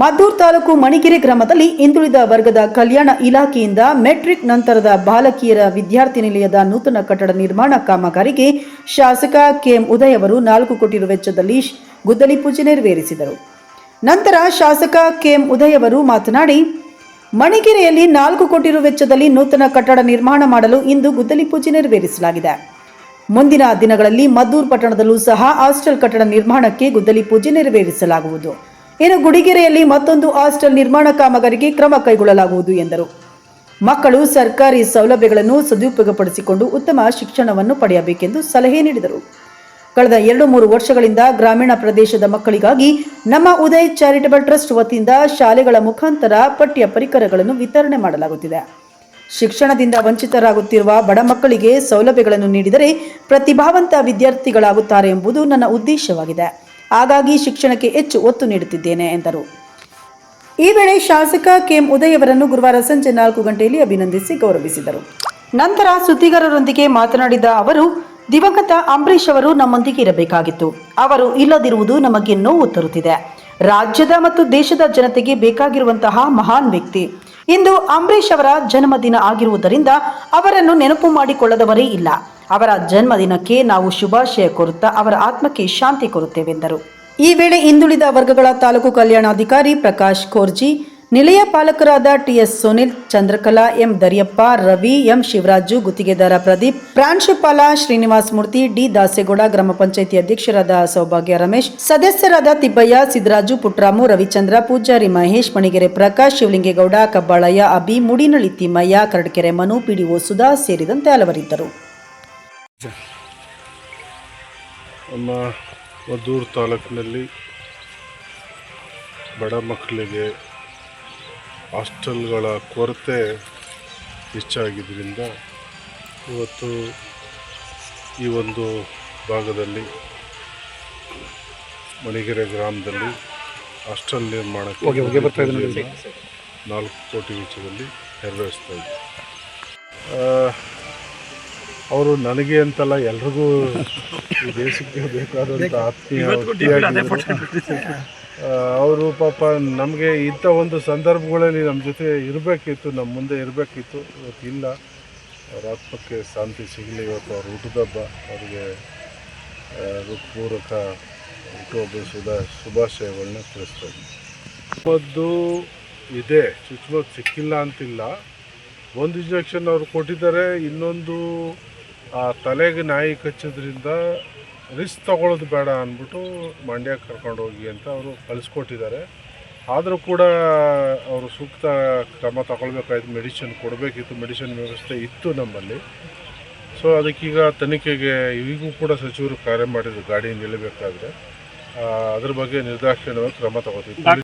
ಮದ್ದೂರು ತಾಲೂಕು ಮಣಿಗೆರೆ ಗ್ರಾಮದಲ್ಲಿ ಹಿಂದುಳಿದ ವರ್ಗದ ಕಲ್ಯಾಣ ಇಲಾಖೆಯಿಂದ ಮೆಟ್ರಿಕ್ ನಂತರದ ಬಾಲಕಿಯರ ವಿದ್ಯಾರ್ಥಿ ನಿಲಯದ ನೂತನ ಕಟ್ಟಡ ನಿರ್ಮಾಣ ಕಾಮಗಾರಿಗೆ ಶಾಸಕ ಕೆಎಂ ಉದಯ್ ಅವರು 4 ಕೋಟಿ ರು ವೆಚ್ಚದಲ್ಲಿ ಗುದ್ದಲಿ ಪೂಜೆ ನೆರವೇರಿಸಿದರು. ನಂತರ ಶಾಸಕ ಕೆಎಂ ಉದಯ್ ಅವರು ಮಾತನಾಡಿ, ಮಣಿಗೆರೆಯಲ್ಲಿ 4 ಕೋಟಿ ರು ವೆಚ್ಚದಲ್ಲಿ ನೂತನ ಕಟ್ಟಡ ನಿರ್ಮಾಣ ಮಾಡಲು ಇಂದು ಗುದ್ದಲಿ ಪೂಜೆ ನೆರವೇರಿಸಲಾಗಿದೆ. ಮುಂದಿನ ದಿನಗಳಲ್ಲಿ ಮದ್ದೂರು ಪಟ್ಟಣದಲ್ಲೂ ಸಹ ಹಾಸ್ಟೆಲ್ ಕಟ್ಟಡ ನಿರ್ಮಾಣಕ್ಕೆ ಗುದ್ದಲಿ ಪೂಜೆ ನೆರವೇರಿಸಲಾಗುವುದು. ಇನ್ನು ಗುಡಿಗೆರೆಯಲ್ಲಿ ಮತ್ತೊಂದು ಹಾಸ್ಟೆಲ್ ನಿರ್ಮಾಣ ಕಾಮಗಾರಿಗೆ ಕ್ರಮ ಕೈಗೊಳ್ಳಲಾಗುವುದು ಎಂದರು. ಮಕ್ಕಳು ಸರ್ಕಾರಿ ಸೌಲಭ್ಯಗಳನ್ನು ಸದುಪಯೋಗಪಡಿಸಿಕೊಂಡು ಉತ್ತಮ ಶಿಕ್ಷಣವನ್ನು ಪಡೆಯಬೇಕೆಂದು ಸಲಹೆ ನೀಡಿದರು. ಕಳೆದ 2-3 ವರ್ಷಗಳಿಂದ ಗ್ರಾಮೀಣ ಪ್ರದೇಶದ ಮಕ್ಕಳಿಗಾಗಿ ನಮ್ಮ ಉದಯ್ ಚಾರಿಟಬಲ್ ಟ್ರಸ್ಟ್ ವತಿಯಿಂದ ಶಾಲೆಗಳ ಮುಖಾಂತರ ಪಠ್ಯ ಪರಿಕರಗಳನ್ನು ವಿತರಣೆ ಮಾಡಲಾಗುತ್ತಿದೆ. ಶಿಕ್ಷಣದಿಂದ ವಂಚಿತರಾಗುತ್ತಿರುವ ಬಡ ಮಕ್ಕಳಿಗೆ ಸೌಲಭ್ಯಗಳನ್ನು ನೀಡಿದರೆ ಪ್ರತಿಭಾವಂತ ವಿದ್ಯಾರ್ಥಿಗಳಾಗುತ್ತಾರೆ ಎಂಬುದು ನನ್ನ ಉದ್ದೇಶವಾಗಿದೆ. ಹಾಗಾಗಿ ಶಿಕ್ಷಣಕ್ಕೆ ಹೆಚ್ಚು ಒತ್ತು ನೀಡುತ್ತಿದ್ದೇನೆ ಎಂದರು. ಈ ವೇಳೆ ಶಾಸಕ ಕೆಎಂ ಉದಯ್ ಅವರನ್ನು ಗುರುವಾರ ಸಂಜೆ 4 ಗಂಟೆಯಲ್ಲಿ ಅಭಿನಂದಿಸಿ ಗೌರವಿಸಿದರು. ನಂತರ ಸುದ್ದಿಗಾರರೊಂದಿಗೆ ಮಾತನಾಡಿದ ಅವರು, ದಿವಂಗತ ಅಂಬರೀಶ್ ಅವರು ನಮ್ಮೊಂದಿಗೆ ಇರಬೇಕಾಗಿತ್ತು. ಅವರು ಇಲ್ಲದಿರುವುದು ನಮಗೆ ನೋವು ತರುತ್ತಿದೆ. ರಾಜ್ಯದ ಮತ್ತು ದೇಶದ ಜನತೆಗೆ ಬೇಕಾಗಿರುವಂತಹ ಮಹಾನ್ ವ್ಯಕ್ತಿ. ಇಂದು ಅಂಬರೀಶ್ ಅವರ ಜನ್ಮದಿನ ಆಗಿರುವುದರಿಂದ ಅವರನ್ನು ನೆನಪು ಮಾಡಿಕೊಳ್ಳದವರೇ ಇಲ್ಲ. ಅವರ ಜನ್ಮದಿನಕ್ಕೆ ನಾವು ಶುಭಾಶಯ ಕೋರುತ್ತಾ ಅವರ ಆತ್ಮಕ್ಕೆ ಶಾಂತಿ ಕೋರುತ್ತೇವೆಂದರು. ಈ ವೇಳೆ ಹಿಂದುಳಿದ ವರ್ಗಗಳ ತಾಲೂಕು ಕಲ್ಯಾಣಾಧಿಕಾರಿ ಪ್ರಕಾಶ್ ಕೋರ್ಜಿ, ನಿಲಯ ಪಾಲಕರಾದ TS Sunil, Chandrakala, M Dariyappa, Ravi, M Shivaraju, ಗುತ್ತಿಗೆದಾರ ಪ್ರದೀಪ್, ಪ್ರಾಂಶುಪಾಲ ಶ್ರೀನಿವಾಸ ಮೂರ್ತಿ, ಡಿ ದಾಸೇಗೌಡ, ಗ್ರಾಮ ಪಂಚಾಯಿತಿ ಅಧ್ಯಕ್ಷರಾದ ಸೌಭಾಗ್ಯ ರಮೇಶ್, ಸದಸ್ಯರಾದ ತಿಬ್ಬಯ್ಯ, ಸಿದ್ದರಾಜು, ಪುಟ್ರಾಮು, ರವಿಚಂದ್ರ, ಪೂಜಾರಿ ಮಹೇಶ್, ಮಣಿಗೆರೆ ಪ್ರಕಾಶ್, ಶಿವಲಿಂಗೇಗೌಡ, ಕಬ್ಬಾಳಯ್ಯ, ಅಭಿ, ಮೂಡಿನಳ್ಳಿ ತಿಮ್ಮಯ್ಯ, ಕರಡಕೆರೆ ಮನು, ಪಿಡಿಒ ಸುಧಾ ಸೇರಿದಂತೆ ಹಲವರಿದ್ದರು. ನಮ್ಮ ಮದ್ದೂರು ತಾಲೂಕಿನಲ್ಲಿ ಬಡ ಮಕ್ಕಳಿಗೆ ಹಾಸ್ಟೆಲ್ಗಳ ಕೊರತೆ ಹೆಚ್ಚಾಗಿದ್ದರಿಂದ ಇವತ್ತು ಈ ಒಂದು ಭಾಗದಲ್ಲಿ ಮಣಿಗೆರೆ ಗ್ರಾಮದಲ್ಲಿ ಹಾಸ್ಟೆಲ್ ನಿರ್ಮಾಣಕ್ಕೆ 4 ಕೋಟಿ ವೆಚ್ಚದಲ್ಲಿ ನೆರವೇರಿಸ್ತಾ ಇದ್ದರು. ಅವರು ನನಗೆ ಅಂತಲ್ಲ, ಎಲ್ರಿಗೂ ಈ ದೇಶಕ್ಕೆ ಬೇಕಾದಂಥ ಆತ್ಮೀಯ ಅವರು ಪಾಪ ನಮಗೆ ಇಂಥ ಒಂದು ಸಂದರ್ಭಗಳಲ್ಲಿ ನಮ್ಮ ಜೊತೆ ಇರಬೇಕಿತ್ತು, ನಮ್ಮ ಮುಂದೆ ಇರಬೇಕಿತ್ತು. ಇವತ್ತು ಇಲ್ಲ. ಅವ್ರ ಆತ್ಮಕ್ಕೆ ಶಾಂತಿ ಸಿಗಲಿ. ಇವತ್ತು ಅವ್ರ ಹುಟ್ಟುಹಬ್ಬ, ಅವರಿಗೆ ಹೃತ್ಪೂರ್ವಕ ಹುಟ್ಟುಹಬ್ಬದ ಶುಭಾಶಯಗಳನ್ನ ತಿಳಿಸ್ತಾ ಇದ್ದೀನಿ. ಮದ್ದು ಇದೆ, ಚುಚ್ಚುಮದ್ದು ಸಿಕ್ಕಿಲ್ಲ ಅಂತಿಲ್ಲ. ಒಂದು ಇಂಜೆಕ್ಷನ್ ಅವರು ಕೊಟ್ಟಿದ್ದಾರೆ, ಇನ್ನೊಂದು ಆ ತಲೆಗೆ ನಾಯಿ ಕಚ್ಚೋದ್ರಿಂದ ರಿಸ್ಕ್ ತೊಗೊಳ್ಳೋದು ಬೇಡ ಅಂದ್ಬಿಟ್ಟು ಮಂಡ್ಯಕ್ಕೆ ಕರ್ಕೊಂಡೋಗಿ ಅಂತ ಅವರು ಕಳಿಸ್ಕೊಟ್ಟಿದ್ದಾರೆ. ಆದರೂ ಕೂಡ ಅವರು ಸೂಕ್ತ ಕ್ರಮ ತಗೊಳ್ಬೇಕಾಯ್ತು, ಮೆಡಿಸಿನ್ ಕೊಡಬೇಕಿತ್ತು, ಮೆಡಿಸಿನ್ ವ್ಯವಸ್ಥೆ ಇತ್ತು ನಮ್ಮಲ್ಲಿ. ಸೊ ಅದಕ್ಕೀಗ ತನಿಖೆಗೆ ಈಗೂ ಕೂಡ ಸಚಿವರು ಕಾರ್ಯ ಮಾಡಿದ್ರು, ಗಾಡಿ ನಿಲ್ಲಬೇಕಾದ್ರೆ ಅದ್ರ ಬಗ್ಗೆ ನಿರ್ದಾಕ್ಷಿಣ್ಯವಾಗಿ ಕ್ರಮ ತಗೋತಿತ್ತು.